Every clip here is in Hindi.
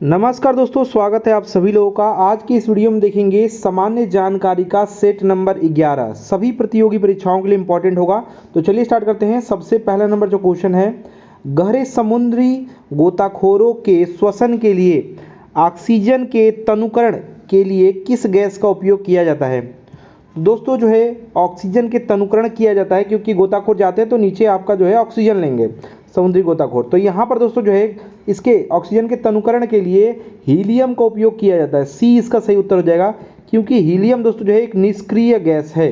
नमस्कार दोस्तों, स्वागत है आप सभी लोगों का। आज की इस वीडियो में देखेंगे सामान्य जानकारी का सेट नंबर 11 सभी प्रतियोगी परीक्षाओं के लिए इंपॉर्टेंट होगा। तो चलिए स्टार्ट करते हैं। सबसे पहला नंबर जो क्वेश्चन है, गहरे समुद्री गोताखोरों के श्वसन के लिए ऑक्सीजन के तनुकरण के लिए किस गैस का उपयोग किया जाता है। दोस्तों जो है ऑक्सीजन के तनुकरण किया जाता है, क्योंकि गोताखोर जाते हैं तो नीचे आपका जो है ऑक्सीजन लेंगे समुद्री गोताखोर। तो यहाँ पर दोस्तों जो है इसके ऑक्सीजन के तनुकरण के लिए हीलियम का उपयोग किया जाता है। सी इसका सही उत्तर हो जाएगा, क्योंकि हीलियम दोस्तों जो है एक निष्क्रिय गैस है।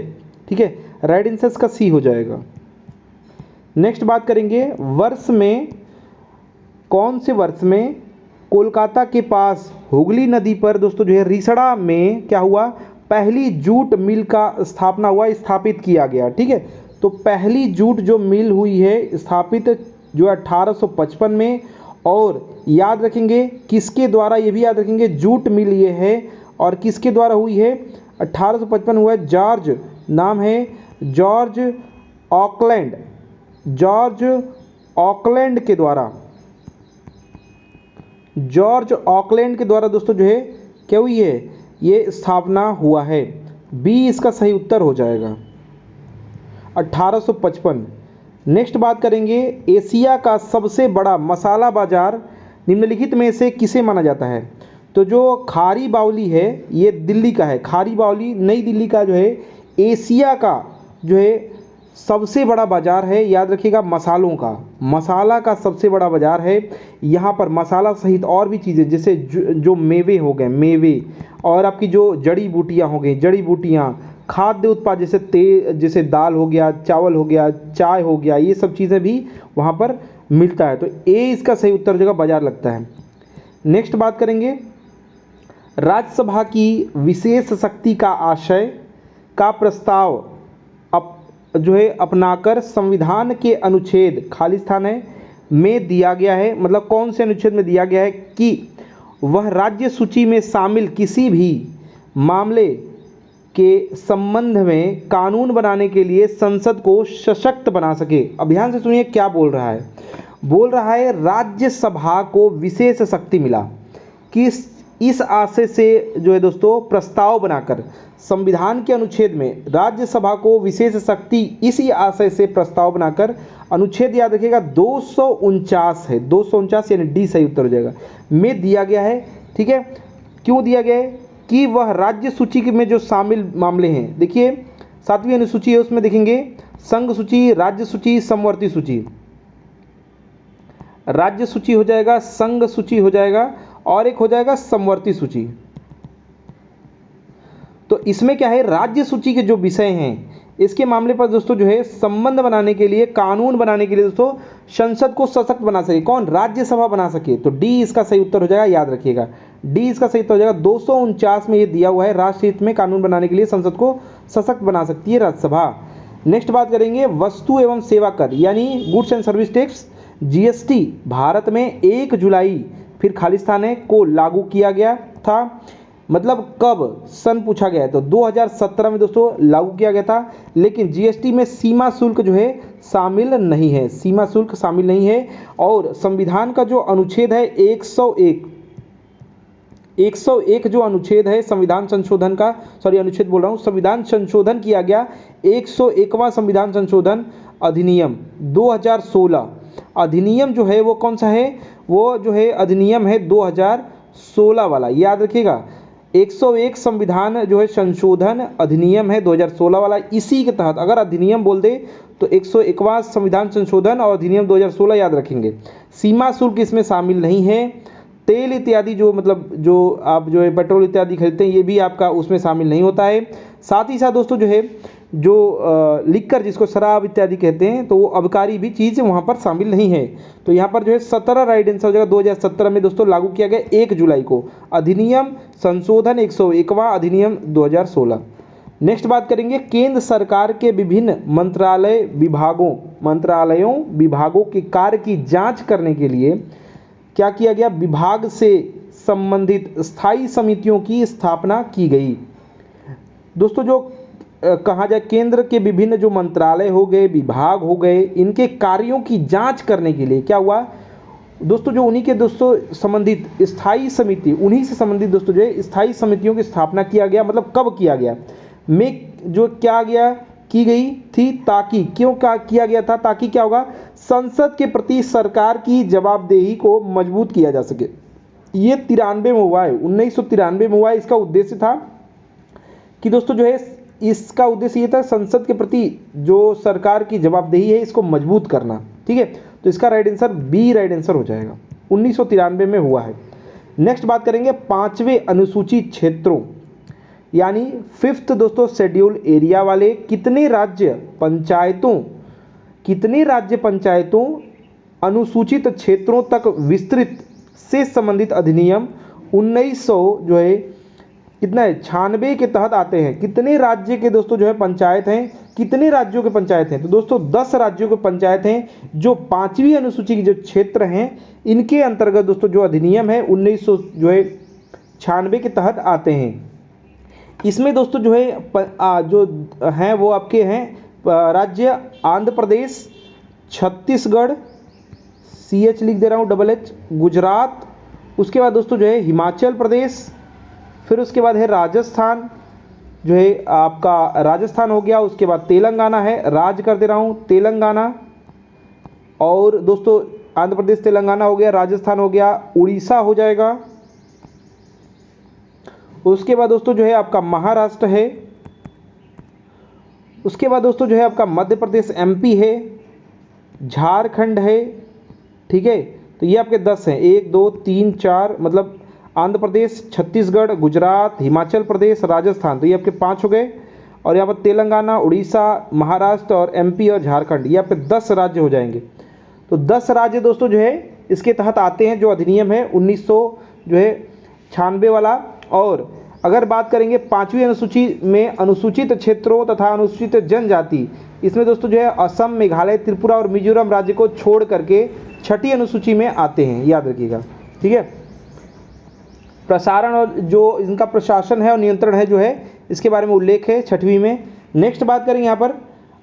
ठीक है, राइट आंसर का सी हो जाएगा। नेक्स्ट बात करेंगे, वर्ष में कौन से वर्ष में कोलकाता के पास हुगली नदी पर दोस्तों जो है रिसड़ा में क्या हुआ, पहली जूट मिल का स्थापना हुआ, स्थापित किया गया। ठीक है, तो पहली जूट जो मिल हुई है स्थापित जो 1855 में। और याद रखेंगे किसके द्वारा, ये भी याद रखेंगे, जूट मिल ये है और किसके द्वारा हुई है, 1855 हुआ है। जॉर्ज नाम है, जॉर्ज ऑकलैंड, जॉर्ज ऑकलैंड के द्वारा, जॉर्ज ऑकलैंड के द्वारा दोस्तों जो है क्या हुई है, ये स्थापना हुआ है। बी इसका सही उत्तर हो जाएगा, 1855। नेक्स्ट बात करेंगे, एशिया का सबसे बड़ा मसाला बाजार निम्नलिखित में से किसे माना जाता है। तो जो खारी बावली है ये दिल्ली का है। खारी बावली नई दिल्ली का जो है एशिया का जो है सबसे बड़ा बाजार है। याद रखिएगा, मसालों का, मसाला का सबसे बड़ा बाजार है। यहाँ पर मसाला सहित और भी चीज़ें जैसे जो मेवे हो गए, मेवे, और आपकी जो जड़ी बूटियाँ हो गई, जड़ी बूटियाँ, खाद्य उत्पाद जैसे तेल, जैसे दाल हो गया, चावल हो गया, चाय हो गया, ये सब चीज़ें भी वहाँ पर मिलता है। तो ए इसका सही उत्तर जगह बाजार लगता है। नेक्स्ट बात करेंगे, राज्यसभा की विशेष शक्ति का आशय का प्रस्ताव जो है अपनाकर संविधान के अनुच्छेद, खाली स्थान है, में दिया गया है। मतलब कौन से अनुच्छेद में दिया गया है कि वह राज्य सूची में शामिल किसी भी मामले के संबंध में कानून बनाने के लिए संसद को सशक्त बना सके। अब ध्यान से सुनिए क्या बोल रहा है। बोल रहा है राज्यसभा को विशेष शक्ति मिला कि इस आशय से जो है दोस्तों प्रस्ताव बनाकर संविधान के अनुच्छेद में राज्यसभा को विशेष शक्ति, इसी आशय से प्रस्ताव बनाकर, अनुच्छेद याद रखिएगा 249 है, 249 यानी डी सही उत्तर हो जाएगा, में दिया गया है। ठीक है, क्यों दिया गया है कि वह राज्य सूची में जो शामिल मामले हैं, देखिए 7वीं अनुसूची है, उसमें देखेंगे संघ सूची, राज्य सूची, समवर्ती सूची। राज्य सूची हो जाएगा, संघ सूची हो जाएगा, और एक हो जाएगा समवर्ती सूची। तो इसमें क्या है, राज्य सूची के जो विषय हैं इसके मामले पर दोस्तों जो है संबंध बनाने के लिए, कानून बनाने के लिए दोस्तों संसद को सशक्त बना सके। कौन, राज्यसभा बना सके। तो डी इसका सही उत्तर हो जाएगा, याद रखिएगा डी इसका सही उत्तर हो जाएगा। 249 में ये दिया हुआ है, राष्ट्र हित में कानून बनाने के लिए संसद को सशक्त बना सकती है राज्यसभा। नेक्स्ट बात करेंगे, वस्तु एवं सेवा कर यानी goods and service tax, GST Bharat में 1 जुलाई फिर खाली स्थान है को लागू किया गया था। मतलब कब, सन पूछा गया है तो 2017 में दोस्तों लागू किया गया था। लेकिन जीएसटी में सीमा शुल्क जो है शामिल नहीं है, सीमा शुल्क शामिल नहीं है। और संविधान का जो अनुच्छेद है 101 जो अनुच्छेद है संविधान संशोधन का, सॉरी अनुच्छेद बोल रहा हूँ, संविधान संशोधन किया गया, 101वां संविधान संशोधन अधिनियम 2016। अधिनियम जो है वो कौन सा है, वो जो है अधिनियम है 2016 वाला, याद रखिएगा। 101 संविधान जो है संशोधन अधिनियम है 2016 वाला। इसी के तहत अगर अधिनियम बोल दे तो 101वां संविधान संशोधन और अधिनियम 2016 याद रखेंगे। सीमा शुल्क इसमें शामिल नहीं है। तेल इत्यादि जो मतलब जो आप जो है पेट्रोल इत्यादि खरीदते हैं ये भी आपका उसमें शामिल नहीं होता है। साथ ही साथ दोस्तों जो है जो लिक्कर जिसको शराब इत्यादि कहते हैं तो वो अबकारी भी चीज़ वहाँ पर शामिल नहीं है। तो यहाँ पर जो है 17 राइट आंसर हो जाएगा। 2017 में दोस्तों लागू किया गया 1 जुलाई को अधिनियम संशोधन 101वां अधिनियम 2016। नेक्स्ट बात करेंगे, केंद्र सरकार के विभिन्न मंत्रालयों विभागों के कार्य की जांच करने के लिए क्या किया गया, विभाग से संबंधित स्थायी समितियों की स्थापना की गई। दोस्तों जो कहा जाए केंद्र के विभिन्न जो मंत्रालय हो गए, विभाग हो गए, इनके कार्यों की जांच करने के लिए क्या हुआ, दोस्तों जो उन्हीं के दोस्तों संबंधित स्थायी समिति, उन्हीं से संबंधित दोस्तों जो है स्थायी समितियों की स्थापना किया गया, मतलब कब किया गया, में जो क्या गया की गई थी, ताकि क्यों क्या किया गया था, ताकि क्या होगा, संसद के प्रति सरकार की जवाबदेही को मजबूत किया जा सके। ये 93 में हुआ है, 1993 में हुआ है। इसका उद्देश्य था कि दोस्तों जो है, इसका उद्देश्य ये था संसद के प्रति जो सरकार की जवाबदेही है इसको मजबूत करना। ठीक है, तो इसका right answer B right answer हो जाएगा, 1993 में हुआ है। नेक्स्ट बात करेंगे 5वें अनुसूचित क्षेत्रों यानी 5th दोस्तों शेड्यूल एरिया वाले कितने राज्य पंचायतों अनुसूचित क्षेत्रों तक विस्तृत से संबंधित अधिनियम 1900 जो है कितना है 96 के तहत आते हैं। कितने राज्य के दोस्तों जो है पंचायत हैं, कितने राज्यों के पंचायत हैं, तो दोस्तों 10 राज्यों के पंचायत हैं जो 5वीं अनुसूची के जो क्षेत्र हैं इनके अंतर्गत दोस्तों जो अधिनियम है 1900 जो है 96 के तहत आते हैं। इसमें दोस्तों जो है जो हैं वो आपके हैं राज्य आंध्र प्रदेश, छत्तीसगढ़, CH लिख दे रहा हूँ HH, गुजरात, उसके बाद दोस्तों जो है हिमाचल प्रदेश, फिर उसके बाद है राजस्थान, जो है आपका राजस्थान हो गया, उसके बाद तेलंगाना है, राज कर दे रहा हूँ तेलंगाना, और दोस्तों आंध्र प्रदेश तेलंगाना हो गया, राजस्थान हो गया, उड़ीसा हो जाएगा, उसके बाद दोस्तों जो है आपका महाराष्ट्र है, उसके बाद दोस्तों जो है आपका मध्य प्रदेश MP है, झारखंड है। ठीक है, तो ये आपके 10 हैं, 1 2 3 4, मतलब आंध्र प्रदेश, छत्तीसगढ़, गुजरात, हिमाचल प्रदेश, राजस्थान, तो ये आपके 5 हो गए। और यहाँ पर तेलंगाना, उड़ीसा, महाराष्ट्र और MP और झारखंड, ये आपके 10 राज्य हो जाएंगे। तो 10 राज्य दोस्तों जो है इसके तहत आते हैं जो अधिनियम है 1900 जो है 96 वाला। और अगर बात करेंगे 5वीं अनुसूची में अनुसूचित क्षेत्रों तथा अनुसूचित जनजाति, इसमें दोस्तों जो है असम, मेघालय, त्रिपुरा और मिजोरम राज्य को छोड़ करके 6ठी अनुसूची में आते हैं, याद रखिएगा। ठीक है, प्रसारण और जो इनका प्रशासन है और नियंत्रण है जो है इसके बारे में उल्लेख है 6वीं में। नेक्स्ट बात करेंगे यहाँ पर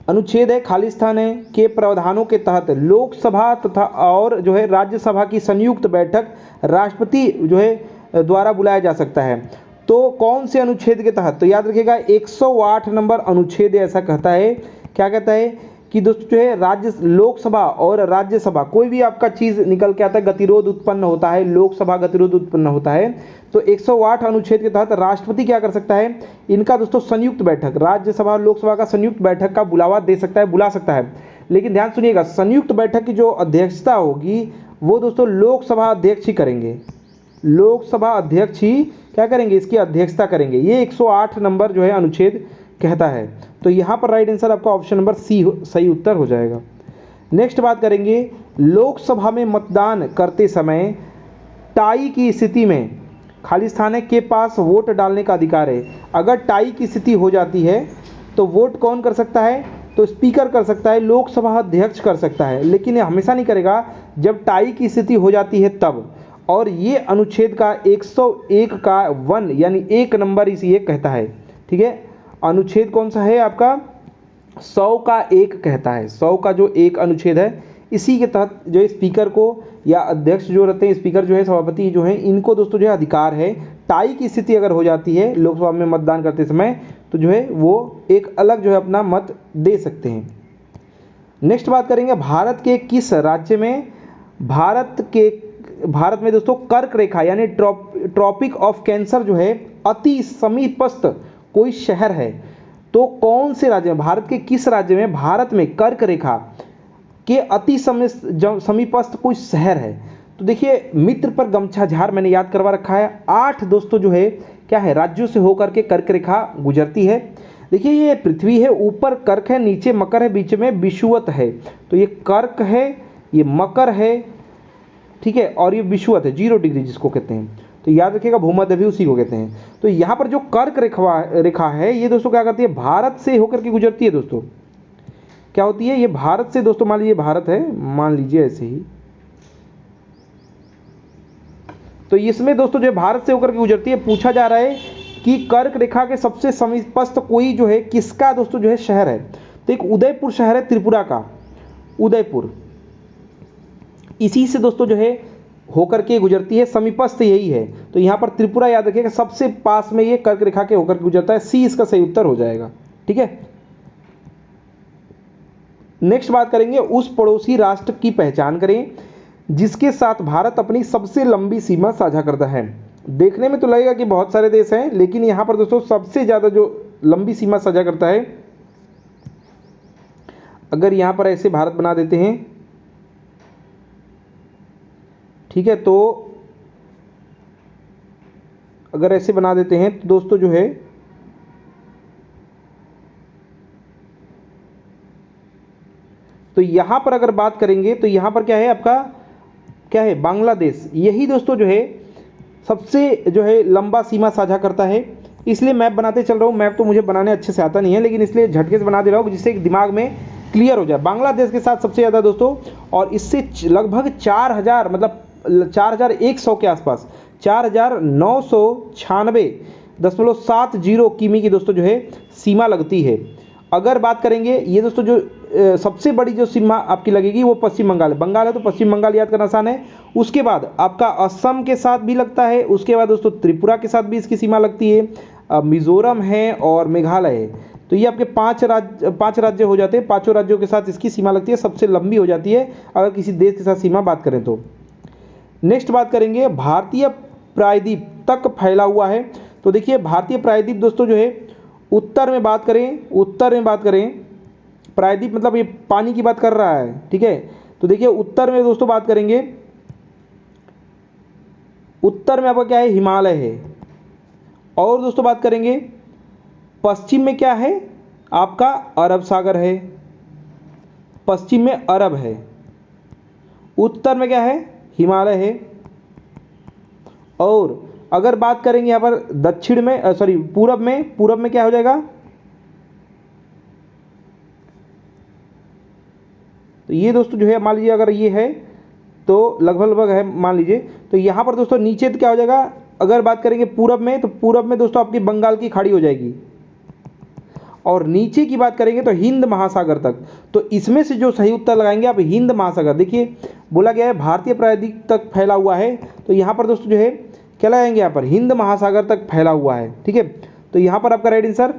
अनुच्छेद है खालिस्तान है के प्रावधानों के तहत लोकसभा तथा और जो है राज्यसभा की संयुक्त बैठक राष्ट्रपति जो है द्वारा बुलाया जा सकता है। तो कौन से अनुच्छेद के तहत, तो याद रखिएगा 108 नंबर अनुच्छेद ऐसा कहता है, क्या कहता है कि दोस्तों जो है राज्य लोकसभा और राज्यसभा कोई भी आपका चीज़ निकल के आता है, गतिरोध उत्पन्न होता है, लोकसभा गतिरोध उत्पन्न होता है, तो 108 अनुच्छेद के तहत राष्ट्रपति क्या कर सकता है, इनका दोस्तों संयुक्त बैठक, राज्यसभा और लोकसभा का संयुक्त बैठक का बुलावा दे सकता है, बुला सकता है। लेकिन ध्यान सुनिएगा, संयुक्त बैठक की जो अध्यक्षता होगी वो दोस्तों लोकसभा अध्यक्ष ही करेंगे, लोकसभा अध्यक्ष ही क्या करेंगे, इसकी अध्यक्षता करेंगे। ये 108 नंबर जो है अनुच्छेद कहता है। तो यहाँ पर राइट आंसर आपका ऑप्शन नंबर सी सही उत्तर हो जाएगा। नेक्स्ट बात करेंगे लोकसभा में मतदान करते समय टाई की स्थिति में खालिस्तान के पास वोट डालने का अधिकार है। अगर टाई की स्थिति हो जाती है तो वोट कौन कर सकता है, तो स्पीकर कर सकता है, लोकसभा अध्यक्ष कर सकता है, लेकिन ये हमेशा नहीं करेगा जब टाई की स्थिति हो जाती है तब। और ये अनुच्छेद का 101 का 1 यानी 1 नंबर इसी एक कहता है। ठीक है, अनुच्छेद कौन सा है आपका 100 का 1 कहता है, 100 का जो 1 अनुच्छेद है इसी के तहत जो है स्पीकर को या अध्यक्ष जो रहते हैं, स्पीकर जो है सभापति जो है, इनको दोस्तों जो है अधिकार है टाई की स्थिति अगर हो जाती है लोकसभा में मतदान करते समय तो जो है वो एक अलग जो है अपना मत दे सकते हैं। नेक्स्ट बात करेंगे भारत के किस राज्य में भारत में दोस्तों कर्क रेखा यानी ट्रॉपिक ऑफ कैंसर जो है अति समीपस्थ कोई शहर है। तो कौन से राज्य में, भारत के किस राज्य में भारत में कर्क रेखा के अति समीपस्थ कोई शहर है। तो देखिए मित्र पर गमछा झार मैंने याद करवा रखा है, 8 दोस्तों जो है क्या है राज्यों से होकर के कर्क रेखा गुजरती है। देखिए ये पृथ्वी है, ऊपर कर्क है, नीचे मकर है, बीच में विषुवत है। तो ये कर्क है, ये मकर है, ठीक है, और ये विषुवत है 0 डिग्री जिसको कहते हैं। तो याद रखिएगा भूमध्य भी उसी को कहते हैं। तो यहाँ पर जो कर्क रेखा है ये दोस्तों क्या करती है, भारत से होकर के गुजरती है। दोस्तों क्या होती है, ये भारत से दोस्तों मान लीजिए भारत है, मान लीजिए ऐसे ही, तो इसमें दोस्तों जो भारत से होकर के गुजरती है। पूछा जा रहा है कि कर्क रेखा के सबसे समीपस्थ कोई जो है किसका दोस्तों जो है शहर है। तो एक उदयपुर शहर है त्रिपुरा का, उदयपुर, इसी से दोस्तों जो है होकर के गुजरती है, समीपस्थ यही है। तो यहाँ पर त्रिपुरा याद रखिएगा, सबसे पास में ये कर्क रेखा के होकर के गुजरता है। सी इसका सही उत्तर हो जाएगा। ठीक है, नेक्स्ट बात करेंगे, उस पड़ोसी राष्ट्र की पहचान करें जिसके साथ भारत अपनी सबसे लंबी सीमा साझा करता है। देखने में तो लगेगा कि बहुत सारे देश हैं, लेकिन यहाँ पर दोस्तों सबसे ज़्यादा जो लंबी सीमा साझा करता है, अगर यहाँ पर ऐसे भारत बना देते हैं, ठीक है, तो अगर ऐसे बना देते हैं तो दोस्तों जो है तो यहाँ पर अगर बात करेंगे तो यहाँ पर क्या है, आपका क्या है, बांग्लादेश। यही दोस्तों जो है सबसे जो है लंबा सीमा साझा करता है। इसलिए मैप बनाते चल रहा हूँ। मैप तो मुझे बनाने अच्छे से आता नहीं है, लेकिन इसलिए झटके से बना दे रहा हूँ जिससे दिमाग में क्लियर हो जाए। बांग्लादेश के साथ सबसे ज़्यादा दोस्तों, और इससे लगभग 4000 मतलब 4100 के आसपास 4996.70 किमी की दोस्तों जो है सीमा लगती है। अगर बात करेंगे ये दोस्तों जो सबसे बड़ी जो सीमा आपकी लगेगी वो पश्चिम बंगाल है। बंगाल है तो पश्चिम बंगाल याद करना आसान है। उसके बाद आपका असम के साथ भी लगता है। उसके बाद दोस्तों त्रिपुरा के साथ भी इसकी सीमा लगती है, मिजोरम है और मेघालय है। तो ये आपके 5 राज्य हो जाते हैं। 5 राज्यों के साथ इसकी सीमा लगती है, सबसे लंबी हो जाती है अगर किसी देश के साथ सीमा बात करें तो। नेक्स्ट बात करेंगे, भारतीय प्रायद्वीप तक फैला हुआ है। तो देखिए भारतीय प्रायद्वीप दोस्तों जो है उत्तर में बात करें, प्रायद्वीप मतलब ये पानी की बात कर रहा है। ठीक है, तो देखिए उत्तर में दोस्तों बात करेंगे, उत्तर में आपका क्या है, हिमालय है। और दोस्तों बात करेंगे पश्चिम में क्या है, आपका अरब सागर है। पश्चिम में अरब है। उत्तर में क्या है, हिमालय है। और अगर बात करेंगे यहाँ पर दक्षिण में पूरब में क्या हो जाएगा, तो ये दोस्तों जो है मान लीजिए अगर ये है तो लगभग है मान लीजिए। तो यहाँ पर दोस्तों नीचे तो क्या हो जाएगा, अगर बात करेंगे पूरब में, तो पूरब में दोस्तों आपकी बंगाल की खाड़ी हो जाएगी। और नीचे की बात करेंगे तो हिंद महासागर तक। तो इसमें से जो सही उत्तर लगाएंगे आप हिंद महासागर। देखिए बोला गया है भारतीय प्रायद्वीप तक फैला हुआ है, तो यहाँ पर दोस्तों जो है क्या लगाएंगे, यहाँ पर हिंद महासागर तक फैला हुआ है। ठीक है, तो यहाँ पर आपका राइट आंसर,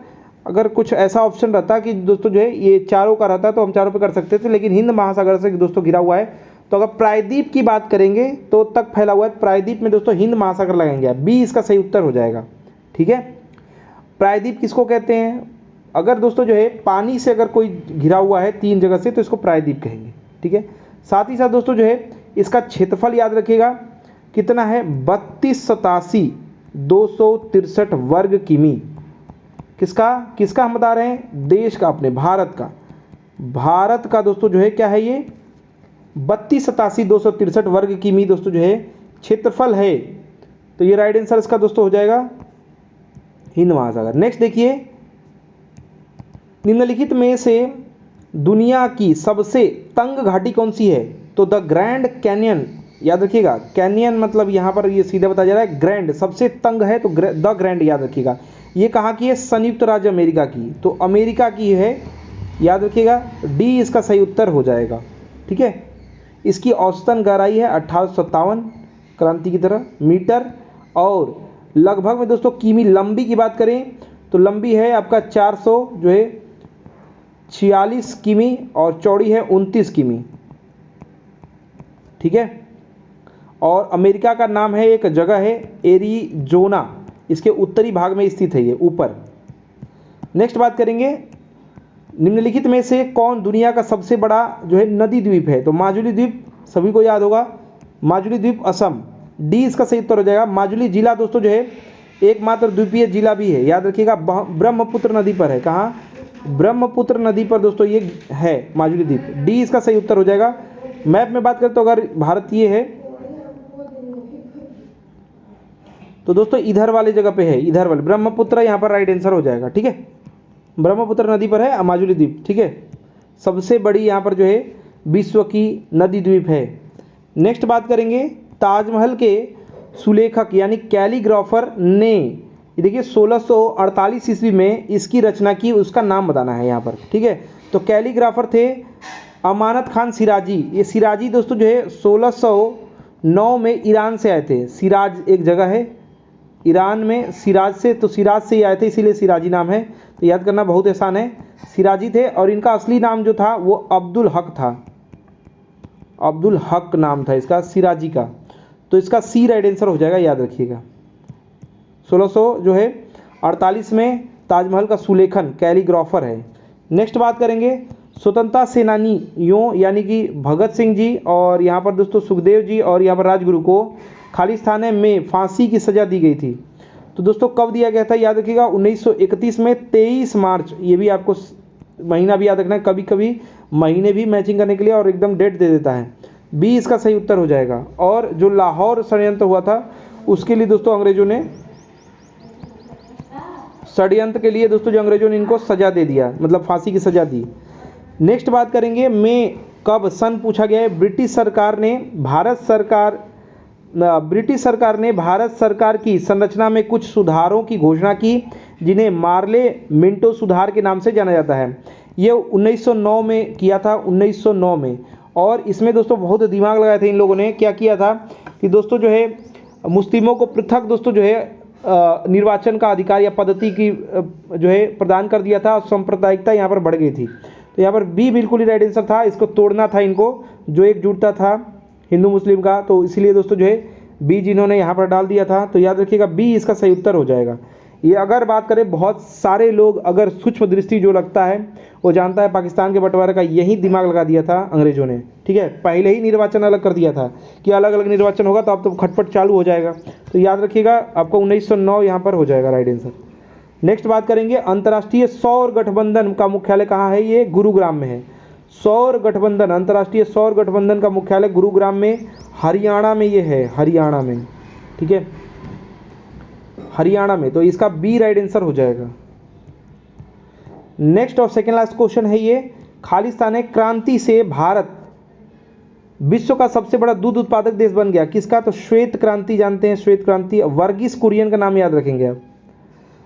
अगर कुछ ऐसा ऑप्शन रहता कि दोस्तों जो है ये चारों का रहता तो हम चारों पे कर सकते थे, लेकिन हिंद महासागर से दोस्तों घिरा हुआ है। तो अगर प्रायद्वीप की बात करेंगे तो तक फैला हुआ है, प्रायद्वीप में दोस्तों हिंद महासागर लगाएंगे, बी इसका सही उत्तर हो जाएगा। ठीक है, प्रायद्वीप किसको कहते हैं, अगर दोस्तों जो है पानी से अगर कोई घिरा हुआ है 3 जगह से तो इसको प्रायद्वीप कहेंगे। ठीक है, साथ ही साथ दोस्तों जो है इसका क्षेत्रफल याद रखिएगा कितना है, 32,87,263 वर्ग किमी। किसका हम बता रहे हैं, देश का, अपने भारत का दोस्तों जो है क्या है, ये 32,87,263 वर्ग किमी दोस्तों जो है क्षेत्रफल है। तो ये राइट आंसर इसका दोस्तों हो जाएगा हिंद महासागर। नेक्स्ट देखिए, निम्नलिखित में से दुनिया की सबसे तंग घाटी कौन सी है। तो द ग्रैंड कैनियन याद रखिएगा, कैनियन मतलब यहाँ पर ये सीधा बताया जा रहा है, ग्रैंड सबसे तंग है तो द ग्रैंड याद रखिएगा। ये कहाँ की है, संयुक्त राज्य अमेरिका की, तो अमेरिका की है, याद रखिएगा, डी इसका सही उत्तर हो जाएगा। ठीक है, इसकी औसतन गहराई है 1857 क्रांति की तरह मीटर, और लगभग में दोस्तों किमी। लंबी की बात करें तो लंबी है आपका 400 जो है 46 किमी और चौड़ी है 29 किमी। ठीक है, और अमेरिका का नाम है, एक जगह है एरिजोना, इसके उत्तरी भाग में स्थित है ये ऊपर। नेक्स्ट बात करेंगे, निम्नलिखित में से कौन दुनिया का सबसे बड़ा जो है नदी द्वीप है। तो माजुली द्वीप सभी को याद होगा, माजुली द्वीप असम, डी इसका सही उत्तर हो जाएगा। माजुली जिला दोस्तों जो है एकमात्र द्वीपीय जिला भी है, याद रखिएगा, ब्रह्मपुत्र नदी पर है। कहाँ, ब्रह्मपुत्र नदी पर दोस्तों ये है माजुली द्वीप, डी इसका सही उत्तर हो जाएगा। मैप में बात करें तो अगर भारत ये है तो दोस्तों इधर वाले जगह पे है, इधर वाले ब्रह्मपुत्र यहाँ पर राइट आंसर हो जाएगा। ठीक है, ब्रह्मपुत्र नदी पर है माजुली द्वीप। ठीक है, सबसे बड़ी यहाँ पर जो है विश्व की नदी द्वीप है। नेक्स्ट बात करेंगे, ताजमहल के सुलेखक यानी कैलीग्राफर ने, ये देखिए 1648 ईस्वी में इसकी रचना की, उसका नाम बताना है यहाँ पर। ठीक है, तो कैलीग्राफर थे अमानत खान सिराजी, ये सिराजी दोस्तों जो है 1609 में ईरान से आए थे। सिराज एक जगह है ईरान में, सिराज से, तो सिराज से ही आए थे, इसीलिए सिराजी नाम है। तो याद करना बहुत आसान है, सिराजी थे। और इनका असली नाम जो था वो अब्दुल हक था, अब्दुल हक नाम था इसका, सिराजी का। तो इसका सी राइट आंसर हो जाएगा, याद रखिएगा। 1600 जो है 48 में ताजमहल का सुलेखन कैलीग्राफर है। नेक्स्ट बात करेंगे स्वतंत्रता सेनानियों यानी कि भगत सिंह जी और यहाँ पर दोस्तों सुखदेव जी और यहाँ पर राजगुरु को खालिस्तान में फांसी की सज़ा दी गई थी। तो दोस्तों कब दिया गया था, याद रखिएगा 1931 में 23 मार्च। ये भी आपको महीना भी याद रखना है, कभी कभी महीने भी मैचिंग करने के लिए और एकदम डेट दे देता है। बी इसका सही उत्तर हो जाएगा। और जो लाहौर षड्यंत्र हुआ था उसके लिए दोस्तों अंग्रेजों ने, षड्यंत्र के लिए दोस्तों जो अंग्रेजों ने इनको सज़ा दे दिया, मतलब फांसी की सज़ा दी। नेक्स्ट बात करेंगे में कब सन पूछा गया है। ब्रिटिश सरकार ने भारत सरकार की संरचना में कुछ सुधारों की घोषणा की जिन्हें मार्ले मिंटो सुधार के नाम से जाना जाता है। ये 1909 में किया था, 1909 में। और इसमें दोस्तों बहुत दिमाग लगाए थे इन लोगों ने। क्या किया था कि दोस्तों जो है मुस्लिमों को पृथक दोस्तों जो है निर्वाचन का अधिकार या पद्धति की जो है प्रदान कर दिया था और सांप्रदायिकता यहाँ पर बढ़ गई थी। तो यहाँ पर बी बिल्कुल ही राइट आंसर था, इसको तोड़ना था इनको, जो एकजुटता था हिंदू मुस्लिम का। तो इसलिए दोस्तों जो है बी जिन्होंने यहाँ पर डाल दिया था। तो याद रखिएगा बी इसका सही उत्तर हो जाएगा। ये अगर बात करें, बहुत सारे लोग अगर सूक्ष्म दृष्टि जो लगता है वो जानता है पाकिस्तान के बंटवारे का यही दिमाग लगा दिया था अंग्रेजों ने। ठीक है, पहले ही निर्वाचन अलग कर दिया था कि अलग अलग निर्वाचन होगा तो अब तो खटपट चालू हो जाएगा। तो याद रखिएगा आपको 1909 यहाँ पर हो जाएगा राइट आंसर। नेक्स्ट बात करेंगे अंतर्राष्ट्रीय सौर गठबंधन का मुख्यालय कहाँ है। ये गुरुग्राम में है। सौर गठबंधन, अंतर्राष्ट्रीय सौर गठबंधन का मुख्यालय गुरुग्राम में, हरियाणा में ये है, हरियाणा में। ठीक है, हरियाणा में। तो इसका बी राइट आंसर हो जाएगा। नेक्स्ट और सेकेंड लास्ट क्वेश्चन है ये, खालिस्तान क्रांति से भारत विश्व का सबसे बड़ा दूध उत्पादक देश बन गया, किसका। तो श्वेत क्रांति, जानते हैं श्वेत क्रांति। वर्गीस कुरियन का नाम याद रखेंगे आप,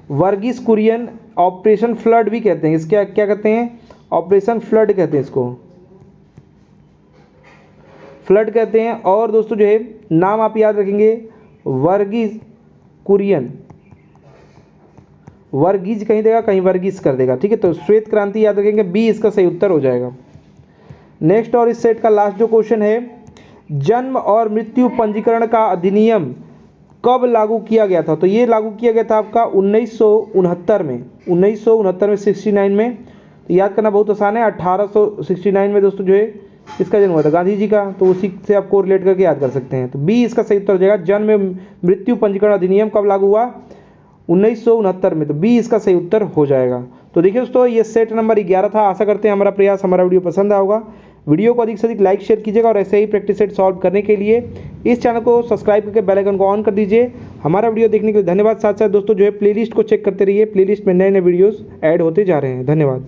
वर्गीस कुरियन। ऑपरेशन फ्लड भी कहते हैं इसके, क्या कहते हैं, ऑपरेशन फ्लड कहते हैं इसको, फ्लड कहते हैं। और दोस्तों जो है नाम आप याद रखेंगे वर्गीस कुरियन, वर्गीज कहीं देगा कहीं वर्गीस कर देगा। ठीक है, तो श्वेत क्रांति याद रखेंगे, बी इसका सही उत्तर हो जाएगा। नेक्स्ट और इस सेट का लास्ट जो क्वेश्चन है, जन्म और मृत्यु पंजीकरण का अधिनियम कब लागू किया गया था। तो ये लागू किया गया था आपका 1969 में, 1969 में, 69 में। तो याद करना बहुत आसान है, 1869 में दोस्तों जो है इसका जन्म हुआ था गांधी जी का। तो उसी से आप कोरिलेट करके याद कर सकते हैं। तो बी इसका सही उत्तर हो जाएगा। जन्म मृत्यु पंजीकरण अधिनियम कब लागू हुआ, 1969 में। तो बी इसका सही उत्तर हो जाएगा। तो देखिए दोस्तों ये सेट नंबर 11 था। आशा करते हैं हमारा प्रयास, हमारा वीडियो पसंद आया होगा। वीडियो को अधिक से अधिक लाइक शेयर कीजिएगा और ऐसे ही प्रैक्टिस सेट सॉल्व करने के लिए इस चैनल को सब्सक्राइब करके बेल आइकन को ऑन कर दीजिए। हमारा वीडियो देखने के लिए धन्यवाद। साथ साथ दोस्तों जो है प्लेलिस्ट को चेक करते रहिए, प्लेलिस्ट में नए नए वीडियोस ऐड होते जा रहे हैं। धन्यवाद।